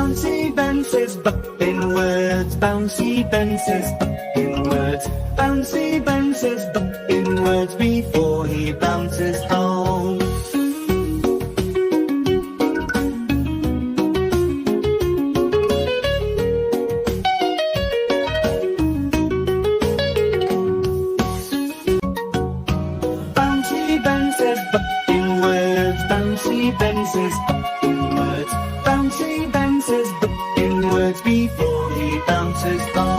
Bouncy Ben says but in words. Bouncy Ben says but in words. Bouncy Ben says but in words before he bounces home. Bouncy Ben says but in words. Bouncy Ben says but in words. Bouncy Ben says but in words before he bounces home.